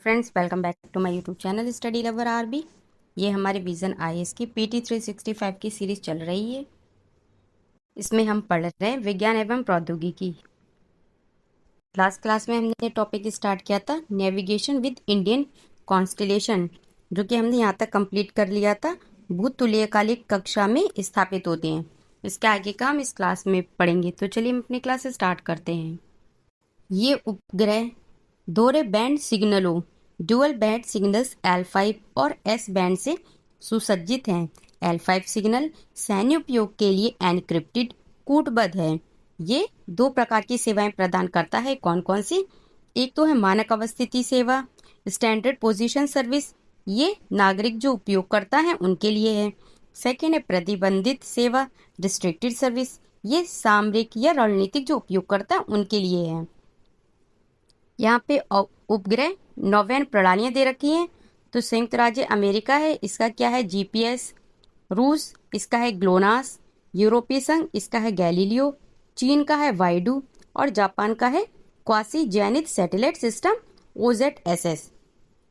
Friends, welcome back to my YouTube channel study lover RB. ये हमारे vision IAS की PT 365 की series चल रही है। इसमें हम पढ़ रहे हैं विज्ञान एवं प्रौद्योगिकी। लास्ट क्लास में हमने टॉपिक स्टार्ट किया था नेविगेशन विद इंडियन कॉन्स्टेलेशन, जो कि हमने यहाँ तक कंप्लीट कर लिया था। भूतुल्यकालिक कक्षा में स्थापित होते हैं। इसके आगे का हम इस क्लास में पढ़ेंगे। तो चलिए हम अपनी क्लास स्टार्ट करते हैं। ये उपग्रह दोहरे बैंड सिग्नलों डुअल बैंड सिग्नल्स L5 और S बैंड से सुसज्जित हैं। L5 सिग्नल सैन्य उपयोग के लिए एनक्रिप्टेड कूटबद्ध है। ये दो प्रकार की सेवाएं प्रदान करता है। कौन कौन सी? एक तो है मानक अवस्थिति सेवा, स्टैंडर्ड पोजीशन सर्विस। ये नागरिक जो उपयोग करता है उनके लिए है। सेकेंड है प्रतिबंधित सेवा, रिस्ट्रिक्टेड सर्विस। ये सामरिक या रणनीतिक जो उपयोग करता है उनके लिए है। यहाँ पे उपग्रह 9 प्रणालियाँ दे रखी हैं। तो संयुक्त राज्य अमेरिका है, इसका क्या है? जीपीएस। रूस, इसका है ग्लोनास। यूरोपीय संघ, इसका है गैलीलियो। चीन का है वाइडू और जापान का है quasi zenith satellite system OZSS।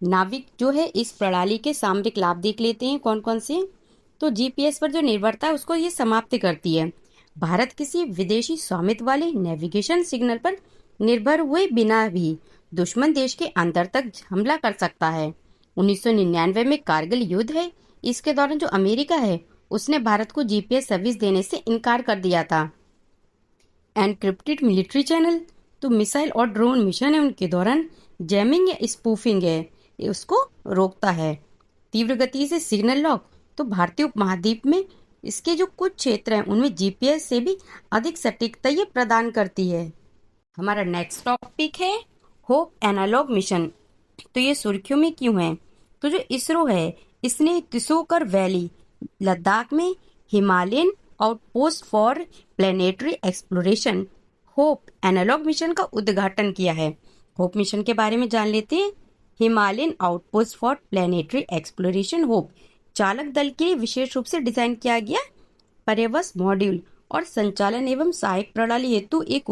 नाविक जो है इस प्रणाली के सामरिक लाभ देख लेते हैं कौन कौन से। तो जीपीएस पर जो निर्भरता है उसको ये समाप्त करती है। भारत किसी विदेशी स्वामित्व वाले नेविगेशन सिग्नल पर निर्भर हुए बिना भी दुश्मन देश के अंदर तक हमला कर सकता है। 1999 में कारगिल युद्ध है, इसके दौरान जो अमेरिका है उसने भारत को जीपीएस सर्विस देने से इनकार कर दिया था। एनक्रिप्टेड मिलिट्री चैनल, तो मिसाइल और ड्रोन मिशन है उनके दौरान जैमिंग या स्पूफिंग है, उसको रोकता है। तीव्र गति से सिग्नल लॉक, तो भारतीय उपमहाद्वीप में इसके जो कुछ क्षेत्र हैं उनमें जीपीएस से भी अधिक सटीकता ये प्रदान करती है। हमारा नेक्स्ट टॉपिक है होप एनालॉग मिशन। तो ये सुर्खियों में क्यों है? तो जो इसरो है इसने तिसोकर वैली लद्दाख में Himalayan outpost for planetary exploration hope analog mission का उद्घाटन किया है। होप मिशन के बारे में जान लेते हैं। Himalayan outpost for planetary exploration hope चालक दल के लिए विशेष रूप से डिजाइन किया गया पर्यवस मॉड्यूल और संचालन एवं सहायक प्रणाली हेतु एक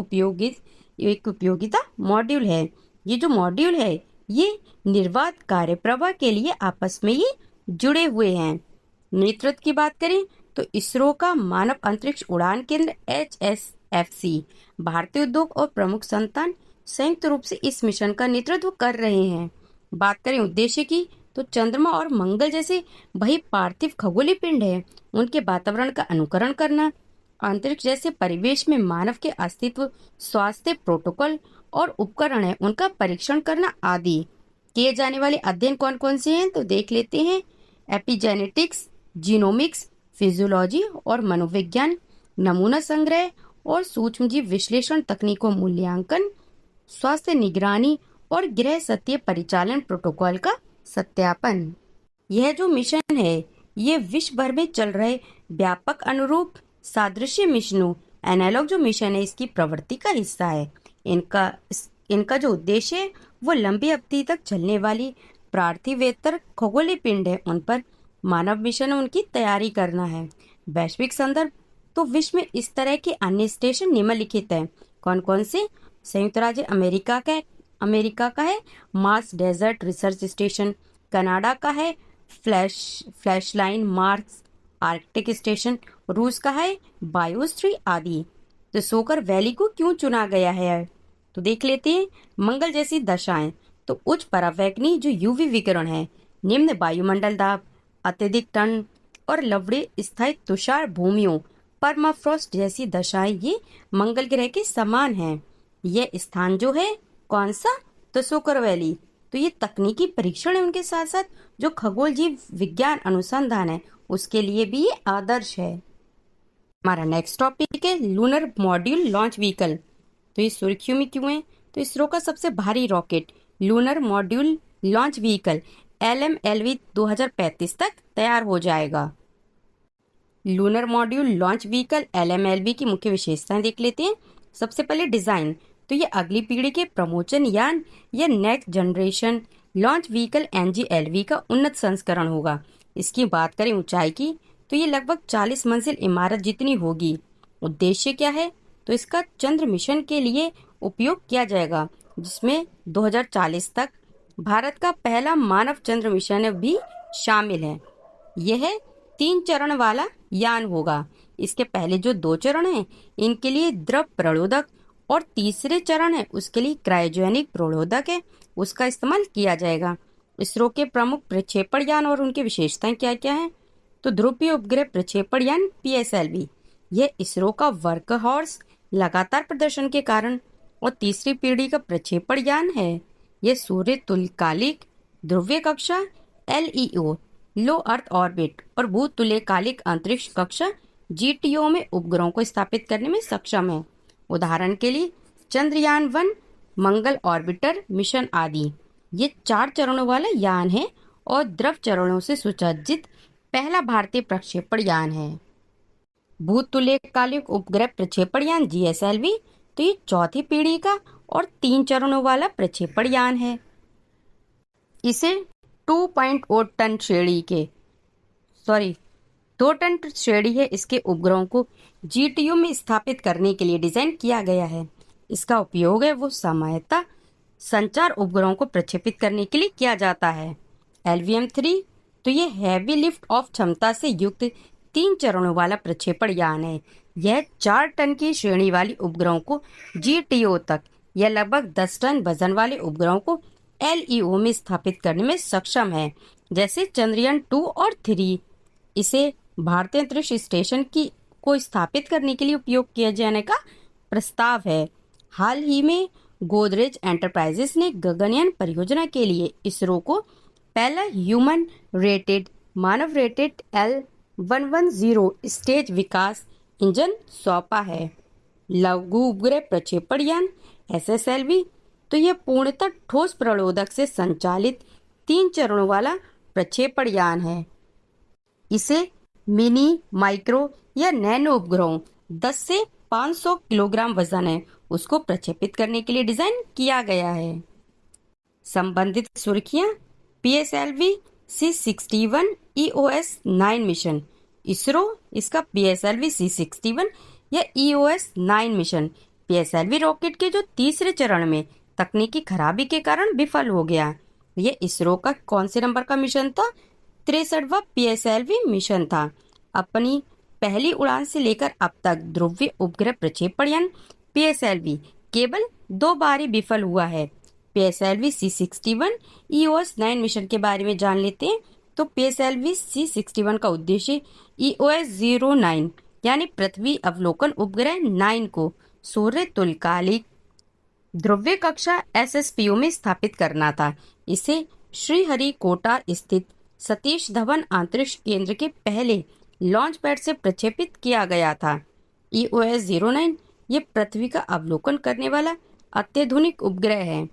उपयोगिता मॉड्यूल है। ये जो मॉड्यूल है ये निर्वात कार्य प्रवाह के लिए आपस में ये जुड़े हुए हैं। नेतृत्व की बात करें तो इसरो का मानव अंतरिक्ष उड़ान केंद्र HSFC, भारतीय उद्योग और प्रमुख संस्थान संयुक्त रूप से इस मिशन का नेतृत्व कर रहे हैं। बात करें उद्देश्य की तो चंद्रमा और मंगल जैसे वही पार्थिव खगोलीय पिंड है उनके वातावरण का अनुकरण करना, अंतरिक्ष जैसे परिवेश में मानव के अस्तित्व, स्वास्थ्य प्रोटोकॉल और उपकरण है उनका परीक्षण करना आदि। किए जाने वाले अध्ययन कौन कौन से हैं तो देख लेते हैं। एपिजेनेटिक्स, जीनोमिक्स, फिजियोलॉजी और मनोविज्ञान, नमूना संग्रह और सूक्ष्मजीव विश्लेषण तकनीकों मूल्यांकन, स्वास्थ्य निगरानी और गृह सत्य परिचालन प्रोटोकॉल का सत्यापन। यह जो मिशन है ये विश्व भर में चल रहे व्यापक अनुरूप सादृश्य मिशनों एनालॉग जो मिशन है इसकी प्रवृत्ति का हिस्सा है। इनका जो उद्देश्य है वो लंबी अवधि तक चलने वाली पार्थिवेतर खगोलीय पिंड है उन पर मानव मिशन उनकी तैयारी करना है। वैश्विक संदर्भ, तो विश्व में इस तरह के अन्य स्टेशन निम्नलिखित हैं। कौन कौन से? संयुक्त राज्य अमेरिका का है Mars desert research station, Canada का है फ्लैशलाइन मार्स आर्कटिक स्टेशन, रूस का है बायोस्ट्री आदि। तो सोकर वैली को क्यों चुना गया है तो देख लेते हैं। मंगल जैसी दशाएं, तो उच्च परावैगनी जो यूवी विकिरण है, निम्न वायुमंडल दाब, अत्यधिक ठंड और लवड़े स्थायी तुषार भूमियों परमाफ्रॉस्ट जैसी दशाएं ये मंगल ग्रह के समान हैं। यह स्थान जो है कौन सा? तो सोकर वैली। तो ये तकनीकी परीक्षण है उनके साथ साथ जो खगोल जीव विज्ञान अनुसंधान है उसके लिए भी ये आदर्श है। हमारा नेक्स्ट टॉपिक है लूनर मॉड्यूल लॉन्च व्हीकल। तो ये सुर्खियों में क्यों है? तो इसरो का सबसे भारी rocket lunar module launch vehicle LMLV 2035 तक तैयार हो जाएगा। Lunar module launch vehicle LMLV की मुख्य विशेषताएं देख लेते हैं। सबसे पहले डिजाइन, तो ये अगली पीढ़ी के प्रमोचन यान या next generation launch vehicle NGLV का उन्नत संस्करण होगा। इसकी बात करें ऊंचाई की तो ये लगभग 40 मंजिल इमारत जितनी होगी। उद्देश्य क्या है? तो इसका चंद्र मिशन के लिए उपयोग किया जाएगा जिसमें 2040 तक भारत का पहला मानव चंद्र मिशन भी शामिल है। यह 3 चरण वाला यान होगा। इसके पहले जो 2 चरण हैं इनके लिए द्रव प्रणोदक और तीसरे चरण है उसके लिए क्रायोजेनिक प्रणोदक है, उसका इस्तेमाल किया जाएगा। इसरो के प्रमुख प्रक्षेपण यान और उनकी विशेषताएं क्या क्या हैं? तो ध्रुवीय उपग्रह प्रक्षेपण यान PSLV, यह इसरो का वर्क हॉर्स लगातार प्रदर्शन के कारण और तीसरी पीढ़ी का प्रक्षेपण यान है। यह सूर्य तुल्यकालिक ध्रुवीय कक्षा LEO लो अर्थ ऑर्बिट और भूतुल्यकालिक अंतरिक्ष कक्षा GTO में उपग्रहों को स्थापित करने में सक्षम है। उदाहरण के लिए चंद्रयान-1, मंगल ऑर्बिटर मिशन आदि। ये 4 चरणों वाला यान है और द्रव चरणों से सुसज्जित पहला भारतीय प्रक्षेपण यान है। भूतुल्यकालिक उपग्रह प्रक्षेपण यान GSLV, तो ये चौथी पीढ़ी का और 3 चरणों वाला प्रक्षेपण यान है। इसे 2.0 टन श्रेणी के 2 टन श्रेणी है इसके उपग्रहों को GTO में स्थापित करने के लिए डिजाइन किया गया है। इसका उपयोग है वो सामान्यतः संचार उपग्रहों को प्रक्षेपित करने के लिए किया जाता है। LVM-3, तो ये हैवी लिफ्ट ऑफ क्षमता से युक्त 3 चरणों वाला प्रक्षेपण यान है। यह 4 टन की श्रेणी वाली उपग्रहों को GTO तक या लगभग 10 टन वजन वाले उपग्रहों को LEO में स्थापित करने में सक्षम है, जैसे चंद्रयान-2 और 3। इसे भारतीय अंतरिक्ष स्टेशन को स्थापित करने के लिए उपयोग किए जाने का प्रस्ताव है। हाल ही में गोदरेज एंटरप्राइजेस ने गगनयान परियोजना के लिए इसरो को पहला ह्यूमन रेटेड मानव रेटेड L110 स्टेज विकास इंजन सौंपा है। लघु उपग्रह प्रक्षेपण यान SSLV, तो यह पूर्णतः ठोस प्रणोदक से संचालित 3 चरणों वाला प्रक्षेपण यान है। इसे मिनी, माइक्रो या नैनो उपग्रहों 10 से 500 किलोग्राम वजन है उसको प्रक्षेपित करने के लिए डिजाइन किया गया है। संबंधित सुर्खियां PSLV C61 EOS-9 mission. ISRO इसका PSLV C61 या EOS-9 मिशन PSLV रॉकेट के जो तीसरे चरण में तकनीकी खराबी के कारण विफल हो गया। यह इसरो का कौन से नंबर का मिशन था? 63वां PSLV मिशन था। अपनी पहली उड़ान से लेकर अब तक ध्रुवीय उपग्रह प्रक्षेपण यान PSLV केवल 2 बार ही विफल हुआ है। PSLV C61 EOS-9 मिशन के बारे में जान लेते हैं। तो PSLV C61 का उद्देश्य EOS-09 यानी पृथ्वी अवलोकन उपग्रह 9 को सूर्य तुल्यकालिक ध्रुवीय कक्षा SSPO में स्थापित करना था। इसे श्रीहरिकोटा स्थित सतीश धवन अंतरिक्ष केंद्र के पहले लॉन्च पैड से प्रक्षेपित किया गया था। EOS-09 ये पृथ्वी का अवलोकन करने वाला अत्याधुनिक उपग्रह है।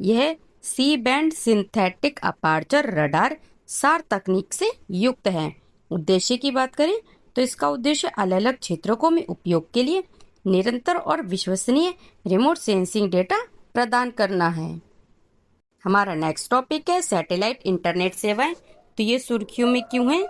यह C band synthetic aperture radar SAR तकनीक से युक्त है। उद्देश्य की बात करें तो इसका उद्देश्य अलग अलग क्षेत्रों में उपयोग के लिए निरंतर और विश्वसनीय रिमोट सेंसिंग डेटा प्रदान करना है। हमारा नेक्स्ट टॉपिक है सैटेलाइट इंटरनेट सेवाएं। तो ये सुर्खियों में क्यों है?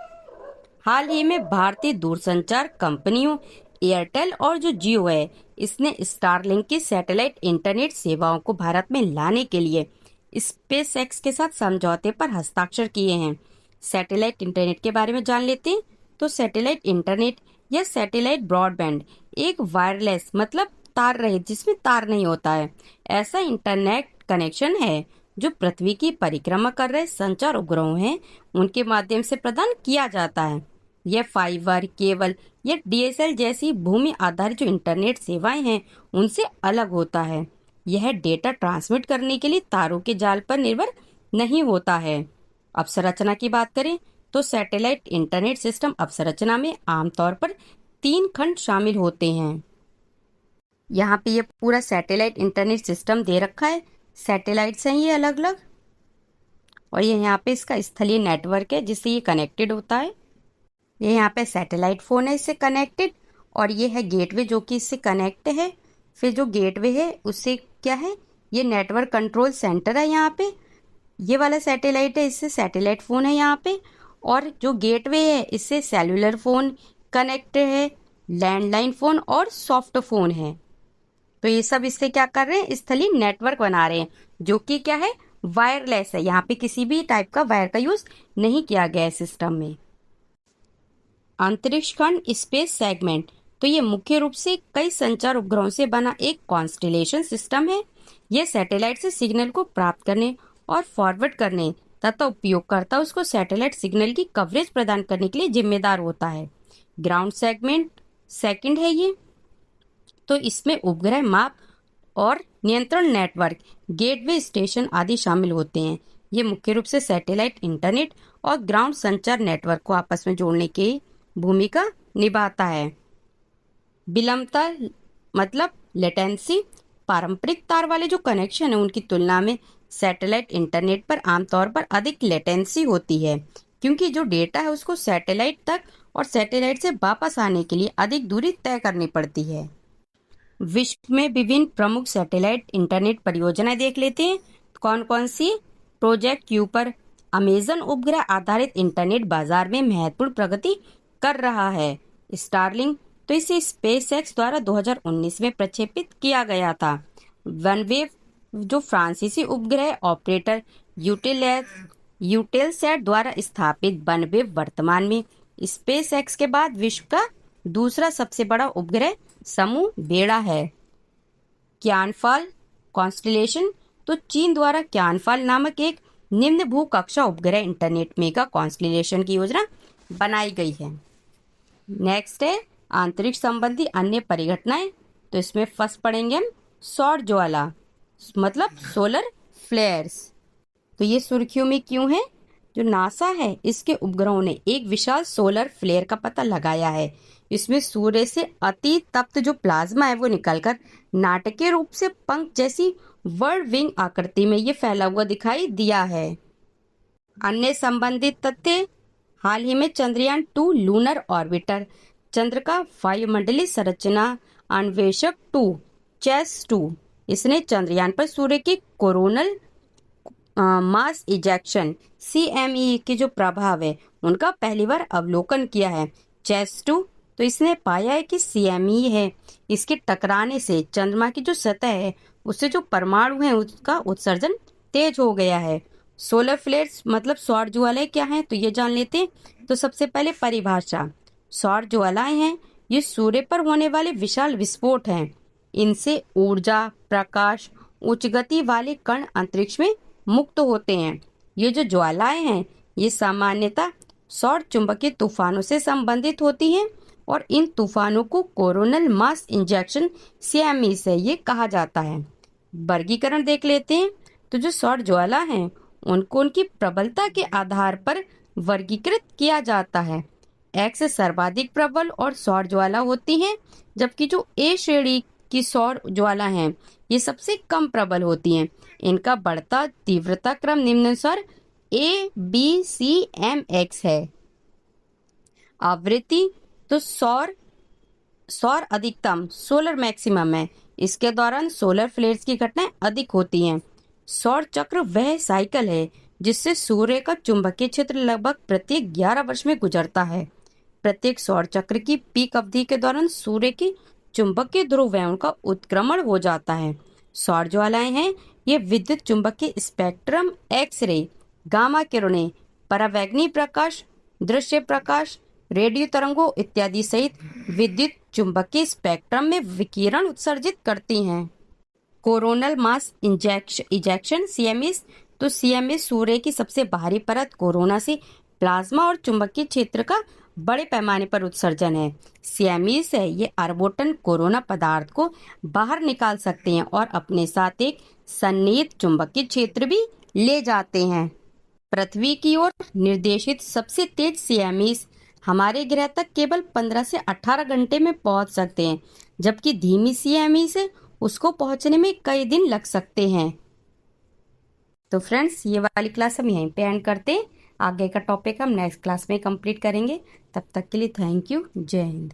हाल ही में भारतीय दूरसंचार कंपनियों एयरटेल और जो जियो है इसने स्टारलिंक की सैटेलाइट इंटरनेट सेवाओं को भारत में लाने के लिए SpaceX के साथ समझौते पर हस्ताक्षर किए हैं। सैटेलाइट इंटरनेट के बारे में जान लेते हैं। तो सैटेलाइट इंटरनेट या सैटेलाइट ब्रॉडबैंड एक वायरलेस मतलब तार रहित, जिसमें तार नहीं होता है, ऐसा इंटरनेट कनेक्शन है जो पृथ्वी की परिक्रमा कर रहे संचार उपग्रहों हैं उनके माध्यम से प्रदान किया जाता है। यह फाइबर, केबल या DSL जैसी भूमि आधारित जो इंटरनेट सेवाएं हैं उनसे अलग होता है। यह डेटा ट्रांसमिट करने के लिए तारों के जाल पर निर्भर नहीं होता है। अवसंरचना की बात करें तो सैटेलाइट इंटरनेट सिस्टम अवसंरचना में आमतौर पर 3 खंड शामिल होते हैं। यहाँ पे ये पूरा सैटेलाइट इंटरनेट सिस्टम दे रखा है। सैटेलाइट्स हैं ये अलग अलग, और ये यहाँ पे इसका स्थलीय नेटवर्क है जिससे ये कनेक्टेड होता है। ये यहाँ पे सैटेलाइट फ़ोन है इससे कनेक्टेड, और ये है गेटवे जो कि इससे कनेक्ट है। फिर जो गेटवे है उससे क्या है, ये नेटवर्क कंट्रोल सेंटर है। यहाँ पे ये वाला सैटेलाइट है, इससे सैटेलाइट फ़ोन है यहाँ पे, और जो गेटवे है इससे सेलुलर फ़ोन कनेक्ट है, लैंडलाइन फ़ोन और सॉफ्ट फ़ोन है। तो ये सब इससे क्या कर रहे हैं, स्थलीय नेटवर्क बना रहे हैं जो कि क्या है, वायरलेस है, यहाँ पे किसी भी टाइप का वायर का यूज नहीं किया गया है सिस्टम में। अंतरिक्ष खंड स्पेस सेगमेंट, तो ये मुख्य रूप से कई संचार उपग्रहों से बना एक कॉन्स्टेलेशन सिस्टम है। यह सैटेलाइट से सिग्नल को प्राप्त करने और फॉरवर्ड करने तथा उपयोगकर्ता उसको सैटेलाइट सिग्नल की कवरेज प्रदान करने के लिए जिम्मेदार होता है। ग्राउंड सेगमेंट सेकंड है ये, तो इसमें उपग्रह माप और नियंत्रण नेटवर्क, गेटवे स्टेशन आदि शामिल होते हैं। ये मुख्य रूप से सैटेलाइट इंटरनेट और ग्राउंड संचार नेटवर्क को आपस में जोड़ने की भूमिका निभाता है। विलंबता मतलब लेटेंसी, पारंपरिक तार वाले जो कनेक्शन है उनकी तुलना में सैटेलाइट इंटरनेट पर आमतौर पर अधिक लेटेंसी होती है, क्योंकि जो डेटा है उसको सैटेलाइट तक और सैटेलाइट से वापस आने के लिए अधिक दूरी तय करनी पड़ती है। विश्व में विभिन्न प्रमुख सैटेलाइट इंटरनेट परियोजनाएं देख लेते हैं। कौन कौन सी? प्रोजेक्ट क्यूपर अमेजन उपग्रह आधारित इंटरनेट बाजार में महत्वपूर्ण प्रगति कर रहा है। स्टारलिंक, तो इसे स्पेसएक्स द्वारा 2019 में प्रक्षेपित किया गया था। वनवेव, जो फ्रांसीसी उपग्रह ऑपरेटर यूटेलसैट द्वारा स्थापित वनवेव वर्तमान में स्पेसएक्स के बाद विश्व का दूसरा सबसे बड़ा उपग्रह समूह बेड़ा है। क्यानफाल कॉन्स्टेलेशन, तो चीन द्वारा क्यानफाल नामक एक निम्न भू कक्षा उपग्रह इंटरनेट मेगा कॉन्स्टेलेशन की योजना बनाई गई है। नेक्स्ट है अंतरिक्ष संबंधी अन्य परिघटनाएं, तो इसमें फर्स्ट पढ़ेंगे हम सौर ज्वाला मतलब सोलर फ्लेयर्स। तो ये सुर्खियों में क्यों है? जो नासा है इसके उपग्रहों ने एक विशाल सोलर फ्लेयर का पता लगाया है। इसमें सूर्य से अति तप्त जो प्लाज्मा है वो निकलकर नाटकीय रूप से पंख जैसी वर्ड विंग आकृति में ये फैला हुआ दिखाई दिया है। अन्य संबंधित तथ्य, हाल ही में चंद्रयान 2 लूनर ऑर्बिटर चंद्र का वायुमंडलीय संरचना अन्वेषक 2 चेस 2, इसने चंद्रयान पर सूर्य के कोरोनल मास इजेक्शन CME के जो प्रभाव है उनका पहली बार अवलोकन किया है। चेस 2, तो इसने पाया है कि CME है इसके टकराने से चंद्रमा की जो सतह है उससे जो परमाणु है उसका उत्सर्जन तेज हो गया है। सोलर फ्लेयर्स मतलब सौर ज्वालाएं क्या हैं, तो ये जान लेते हैं। तो सबसे पहले परिभाषा, सौर ज्वालाएं हैं ये सूर्य पर होने वाले विशाल विस्फोट हैं। इनसे ऊर्जा, प्रकाश, उच्च गति वाले कण अंतरिक्ष में मुक्त होते हैं। ये जो ज्वालाएं हैं ये सामान्यतः सौर चुंबकीय तूफानों से संबंधित होती हैं और इन तूफानों को कोरोनल मास इंजेक्शन CME से ये कहा जाता है। वर्गीकरण देख लेते हैं। तो जो सौर ज्वाला हैं उनको उनकी प्रबलता के आधार पर वर्गीकृत किया जाता है। X सर्वाधिक प्रबल और सौर ज्वाला होती हैं, जबकि जो A श्रेणी की सौर ज्वाला हैं ये सबसे कम प्रबल होती हैं। इनका बढ़ता तीव्रता क्रम निम्नानुसार ABCMX है। आवृत्ति, तो सौर अधिकतम सोलर मैक्सिमम है, इसके दौरान सोलर फ्लेयर्स की घटनाएं अधिक होती हैं। सौर चक्र वह साइकिल है जिससे सूर्य का चुंबकीय क्षेत्र लगभग प्रत्येक 11 वर्ष में गुजरता है। प्रत्येक सौर चक्र की पीक अवधि के दौरान सूर्य की चुंबकीय ध्रुव है उनका उत्क्रमण हो जाता है। सौर ज्वालाएं हैं ये विद्युत चुंबकीय स्पेक्ट्रम, एक्स-रे, गामा किरणें, परावैंगनी प्रकाश, दृश्य प्रकाश, रेडियो तरंगों इत्यादि सहित विद्युत चुंबकीय स्पेक्ट्रम में विकिरण उत्सर्जित करती हैं। कोरोनल मास इजेक्शन CME, तो CME सूर्य की सबसे बाहरी परत कोरोना से प्लाज्मा और चुंबकीय क्षेत्र का बड़े पैमाने पर उत्सर्जन है। CME से ये अरबों कोरोना पदार्थ को बाहर निकाल सकते हैं और अपने साथ एक सन्निहित चुंबकीय क्षेत्र भी ले जाते हैं। पृथ्वी की ओर निर्देशित सबसे तेज CME हमारे ग्रह तक केवल 15 से 18 घंटे में पहुंच सकते हैं, जबकि धीमी CME से उसको पहुंचने में कई दिन लग सकते हैं। तो फ्रेंड्स, ये वाली क्लास हम यहीं पे एंड करते हैं। आगे का टॉपिक हम नेक्स्ट क्लास में कंप्लीट करेंगे। तब तक के लिए थैंक यू। जय हिंद।